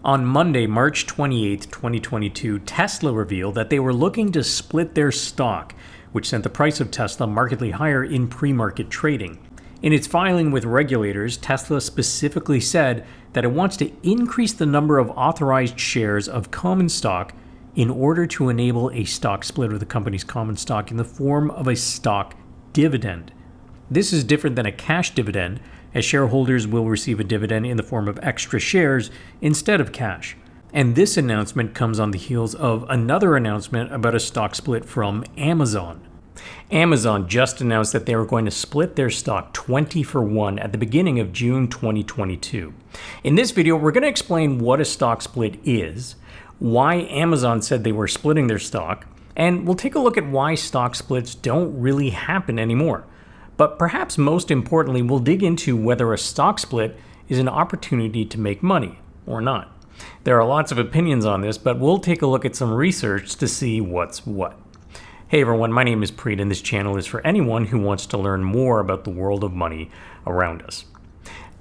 On Monday, March 28, 2022, Tesla revealed that they were looking to split their stock, which sent the price of Tesla markedly higher in pre-market trading. In its filing with regulators, Tesla specifically said that it wants to increase the number of authorized shares of common stock in order to enable a stock split of the company's common stock in the form of a stock dividend. This is different than a cash dividend, as shareholders will receive a dividend in the form of extra shares instead of cash. And this announcement comes on the heels of another announcement about a stock split from Amazon. Amazon just announced that they were going to split their stock 20-for-1 at the beginning of June 2022. In this video, we're going to explain what a stock split is, why Amazon said they were splitting their stock, and we'll take a look at why stock splits don't really happen anymore. But perhaps most importantly, we'll dig into whether a stock split is an opportunity to make money or not. There are lots of opinions on this, but we'll take a look at some research to see what's what. Hey everyone, my name is Preet, and this channel is for anyone who wants to learn more about the world of money around us.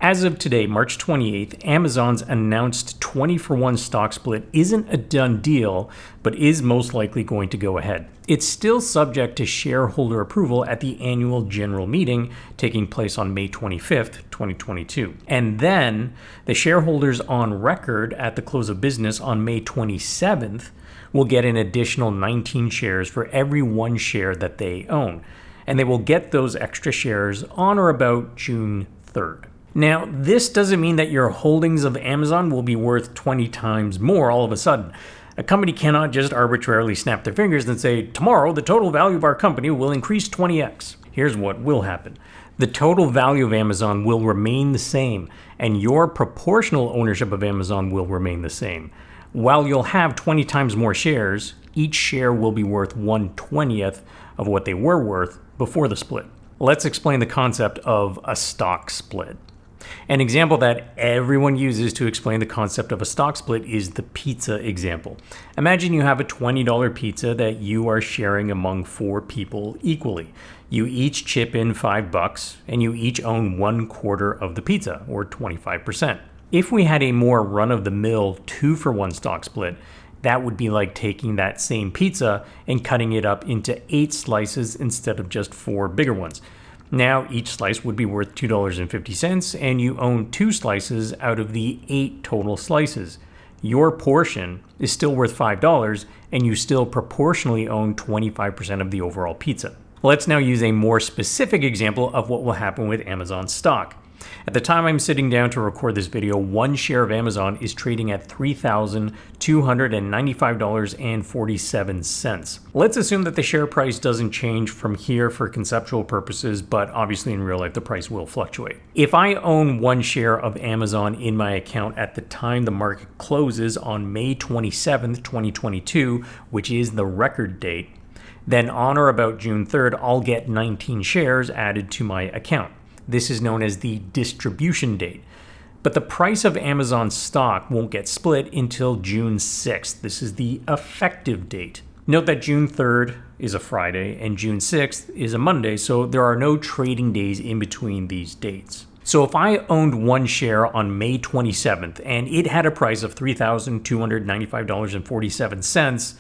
As of today, March 28th, Amazon's announced 20-for-1 stock split isn't a done deal, but is most likely going to go ahead. It's still subject to shareholder approval at the annual general meeting taking place on May 25th, 2022. And then the shareholders on record at the close of business on May 27th will get an additional 19 shares for every 1 share that they own. And they will get those extra shares on or about June 3rd. Now, this doesn't mean that your holdings of Amazon will be worth 20 times more all of a sudden. A company cannot just arbitrarily snap their fingers and say, tomorrow the total value of our company will increase 20x. Here's what will happen. The total value of Amazon will remain the same, and your proportional ownership of Amazon will remain the same. While you'll have 20 times more shares, each share will be worth 1/20th of what they were worth before the split. Let's explain the concept of a stock split. An example that everyone uses to explain the concept of a stock split is the pizza example. Imagine you have a $20 pizza that you are sharing among 4 people equally. You each chip in $5 and you each own 1/4 of the pizza, or 25%. If we had a more run-of-the-mill 2-for-1 stock split, that would be like taking that same pizza and cutting it up into 8 slices instead of just 4 bigger ones. Now each slice would be worth $2.50, and you own 2 slices out of the 8 total slices. Your portion is still worth $5, and you still proportionally own 25% of the overall pizza. Let's now use a more specific example of what will happen with Amazon stock. At the time I'm sitting down to record this video, 1 share of Amazon is trading at $3,295.47. Let's assume that the share price doesn't change from here for conceptual purposes, but obviously in real life the price will fluctuate. If I own 1 share of Amazon in my account at the time the market closes on May 27th, 2022, which is the record date, then on or about June 3rd, I'll get 19 shares added to my account. This is known as the distribution date. But the price of Amazon stock won't get split until June 6th. This is the effective date. Note that June 3rd is a Friday and June 6th is a Monday, so there are no trading days in between these dates. So if I owned 1 share on May 27th and it had a price of $3,295.47,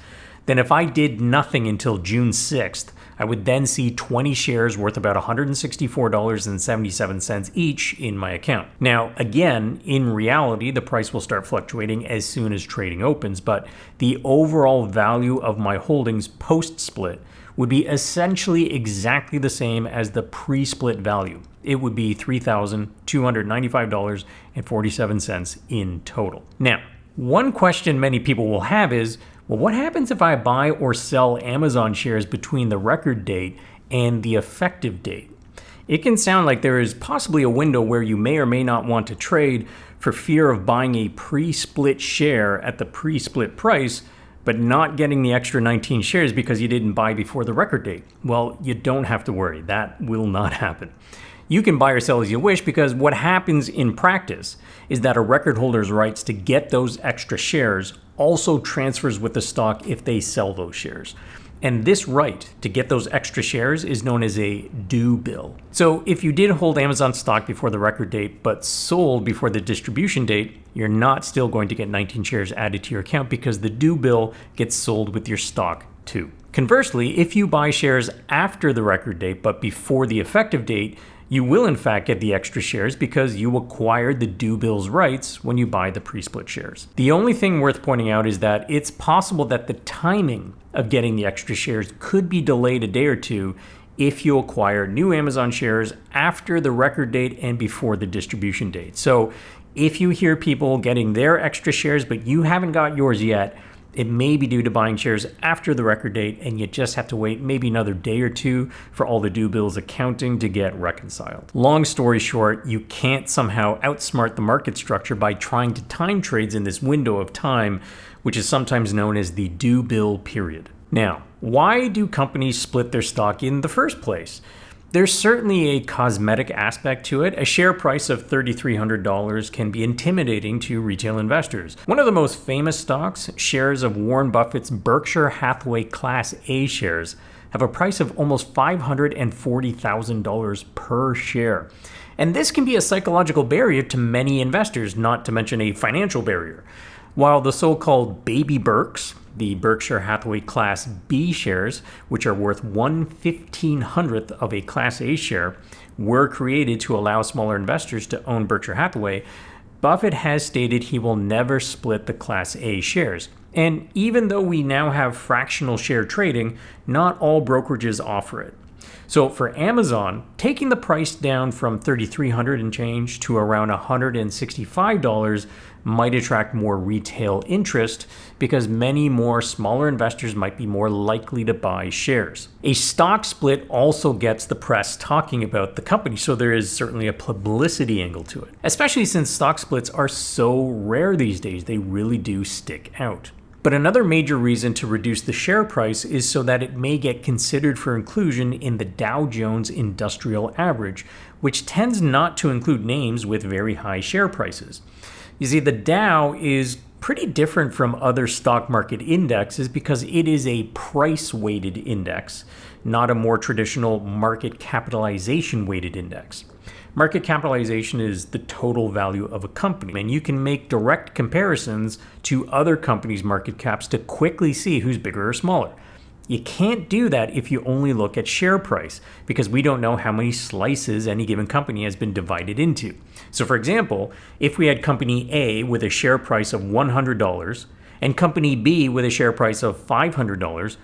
then if I did nothing until June 6th, I would then see 20 shares worth about $164.77 each in my account. Now, again, in reality, the price will start fluctuating as soon as trading opens, but the overall value of my holdings post-split would be essentially exactly the same as the pre-split value. It would be $3,295.47 in total. Now, one question many people will have is, well, what happens if I buy or sell Amazon shares between the record date and the effective date? It can sound like there is possibly a window where you may or may not want to trade for fear of buying a pre-split share at the pre-split price, but not getting the extra 19 shares because you didn't buy before the record date. Well, you don't have to worry. That will not happen. You can buy or sell as you wish, because what happens in practice is that a record holder's rights to get those extra shares also transfers with the stock if they sell those shares. And this right to get those extra shares is known as a due bill. So if you did hold Amazon stock before the record date but sold before the distribution date, you're not still going to get 19 shares added to your account because the due bill gets sold with your stock too. Conversely, if you buy shares after the record date but before the effective date, you will in fact get the extra shares because you acquired the due bill's rights when you buy the pre-split shares. The only thing worth pointing out is that it's possible that the timing of getting the extra shares could be delayed a day or two if you acquire new Amazon shares after the record date and before the distribution date. So if you hear people getting their extra shares but you haven't got yours yet, it may be due to buying shares after the record date, and you just have to wait maybe another day or two for all the due bills accounting to get reconciled. Long story short, you can't somehow outsmart the market structure by trying to time trades in this window of time, which is sometimes known as the due bill period. Now, why do companies split their stock in the first place? There's certainly a cosmetic aspect to it. A share price of $3,300 can be intimidating to retail investors. One of the most famous stocks, shares of Warren Buffett's Berkshire Hathaway Class A shares, have a price of almost $540,000 per share. And this can be a psychological barrier to many investors, not to mention a financial barrier. While the so-called baby Berks, the Berkshire Hathaway Class B shares, which are worth 1/1500th of a Class A share, were created to allow smaller investors to own Berkshire Hathaway, Buffett has stated he will never split the Class A shares. And even though we now have fractional share trading, not all brokerages offer it. So for Amazon, taking the price down from $3,300 and change to around $165 might attract more retail interest because many more smaller investors might be more likely to buy shares. A stock split also gets the press talking about the company, so there is certainly a publicity angle to it, especially since stock splits are so rare these days. They really do stick out. But another major reason to reduce the share price is so that it may get considered for inclusion in the Dow Jones Industrial Average, which tends not to include names with very high share prices. You see, the Dow is pretty different from other stock market indexes because it is a price-weighted index, not a more traditional market capitalization-weighted index. Market capitalization is the total value of a company, and you can make direct comparisons to other companies' market caps to quickly see who's bigger or smaller. You can't do that if you only look at share price, because we don't know how many slices any given company has been divided into. So for example, if we had company A with a share price of $100 and company B with a share price of $500,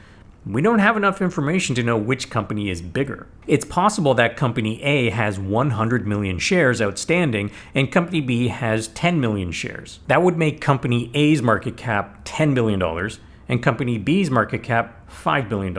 we don't have enough information to know which company is bigger. It's possible that company A has 100 million shares outstanding and company B has 10 million shares. That would make company A's market cap $10 billion and company B's market cap $5 billion.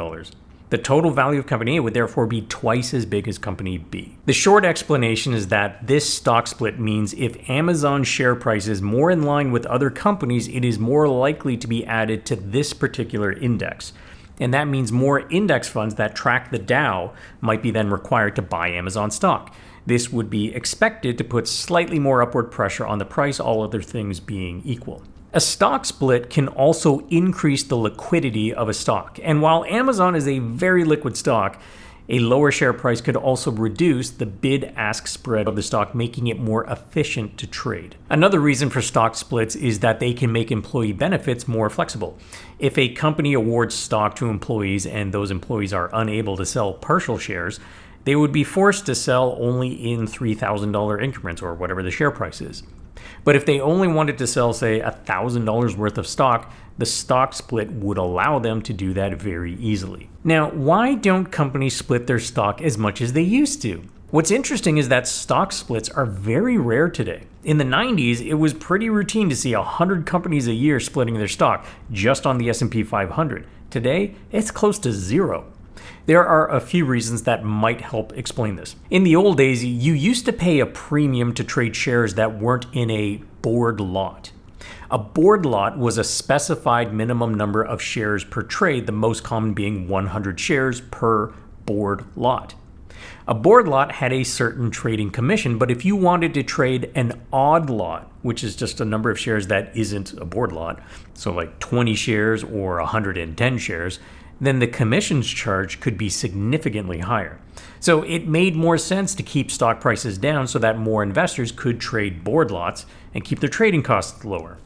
The total value of company A would therefore be twice as big as company B. The short explanation is that this stock split means if Amazon's share price is more in line with other companies, it is more likely to be added to this particular index. And that means more index funds that track the Dow might be then required to buy Amazon stock. This would be expected to put slightly more upward pressure on the price, all other things being equal. A stock split can also increase the liquidity of a stock. And while Amazon is a very liquid stock, a lower share price could also reduce the bid-ask spread of the stock, making it more efficient to trade. Another reason for stock splits is that they can make employee benefits more flexible. If a company awards stock to employees and those employees are unable to sell partial shares, they would be forced to sell only in $3,000 increments or whatever the share price is. But if they only wanted to sell, say, $1,000 worth of stock, the stock split would allow them to do that very easily. Now, why don't companies split their stock as much as they used to? What's interesting is that stock splits are very rare today. In the 90s, it was pretty routine to see 100 companies a year splitting their stock just on the S&P 500. Today, it's close to zero. There are a few reasons that might help explain this. In the old days, you used to pay a premium to trade shares that weren't in a board lot. A board lot was a specified minimum number of shares per trade, the most common being 100 shares per board lot. A board lot had a certain trading commission, but if you wanted to trade an odd lot, which is just a number of shares that isn't a board lot, so like 20 shares or 110 shares, then the commissions charged could be significantly higher. So it made more sense to keep stock prices down so that more investors could trade board lots and keep their trading costs lower.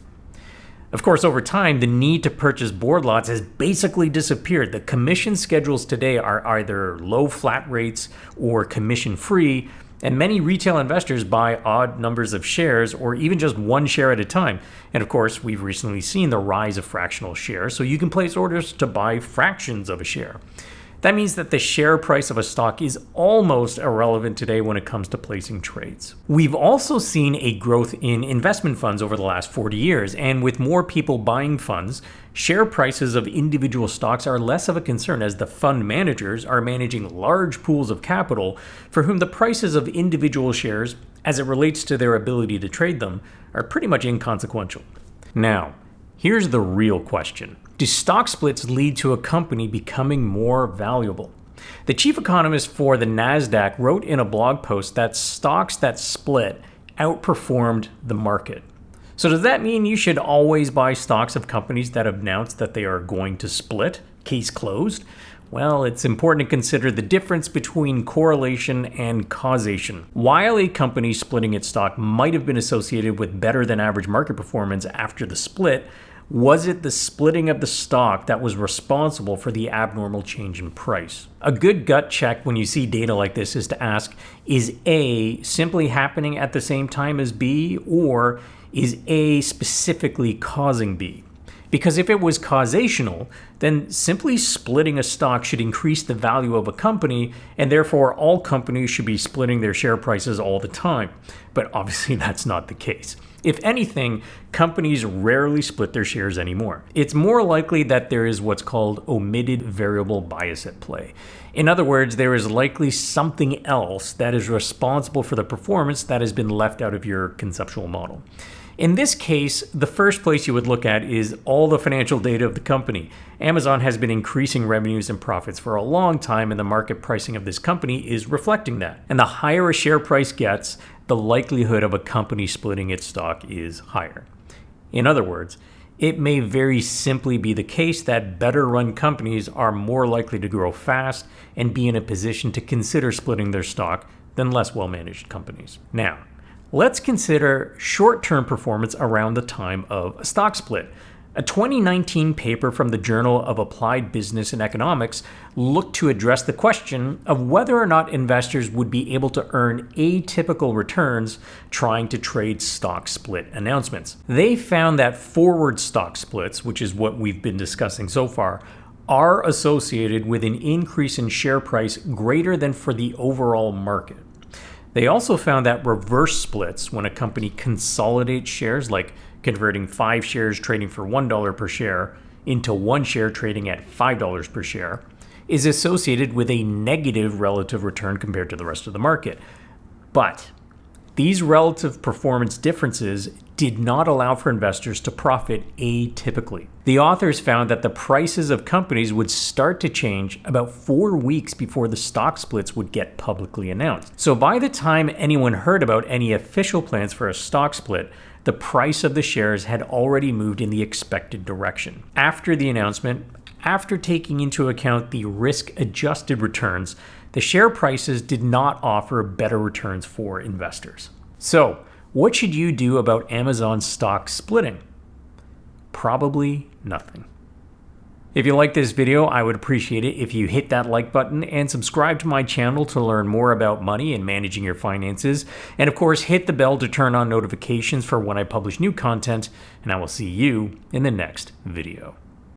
Of course, over time, the need to purchase board lots has basically disappeared. The commission schedules today are either low flat rates or commission-free, and many retail investors buy odd numbers of shares or even just one share at a time. And of course, we've recently seen the rise of fractional shares, so you can place orders to buy fractions of a share. That means that the share price of a stock is almost irrelevant today when it comes to placing trades. We've also seen a growth in investment funds over the last 40 years, and with more people buying funds, share prices of individual stocks are less of a concern as the fund managers are managing large pools of capital for whom the prices of individual shares, as it relates to their ability to trade them, are pretty much inconsequential. Now, here's the real question. Do stock splits lead to a company becoming more valuable? The chief economist for the NASDAQ wrote in a blog post that stocks that split outperformed the market. So does that mean you should always buy stocks of companies that have announced that they are going to split? Case closed? Well, it's important to consider the difference between correlation and causation. While a company splitting its stock might have been associated with better than average market performance after the split, was it the splitting of the stock that was responsible for the abnormal change in price? A good gut check when you see data like this is to ask, is A simply happening at the same time as B, or is A specifically causing B? Because if it was causational, then simply splitting a stock should increase the value of a company, and therefore all companies should be splitting their share prices all the time. But obviously that's not the case. If anything, companies rarely split their shares anymore. It's more likely that there is what's called omitted variable bias at play. In other words, there is likely something else that is responsible for the performance that has been left out of your conceptual model. In this case, the first place you would look at is all the financial data of the company. Amazon has been increasing revenues and profits for a long time, and the market pricing of this company is reflecting that. And the higher a share price gets, the likelihood of a company splitting its stock is higher. In other words, it may very simply be the case that better run companies are more likely to grow fast and be in a position to consider splitting their stock than less well-managed companies. Now, let's consider short-term performance around the time of a stock split. A 2019 paper from the Journal of Applied Business and Economics looked to address the question of whether or not investors would be able to earn atypical returns trying to trade stock split announcements. They found that forward stock splits, which is what we've been discussing so far, are associated with an increase in share price greater than for the overall market. They also found that reverse splits, when a company consolidates shares, like converting 5 shares trading for $1 per share into 1 share trading at $5 per share, is associated with a negative relative return compared to the rest of the market. But these relative performance differences did not allow for investors to profit atypically. The authors found that the prices of companies would start to change about 4 weeks before the stock splits would get publicly announced. So by the time anyone heard about any official plans for a stock split, the price of the shares had already moved in the expected direction. After the announcement, after taking into account the risk-adjusted returns, the share prices did not offer better returns for investors. So, what should you do about Amazon stock splitting? Probably nothing. If you like this video, I would appreciate it if you hit that like button and subscribe to my channel to learn more about money and managing your finances. And of course, hit the bell to turn on notifications for when I publish new content, and I will see you in the next video.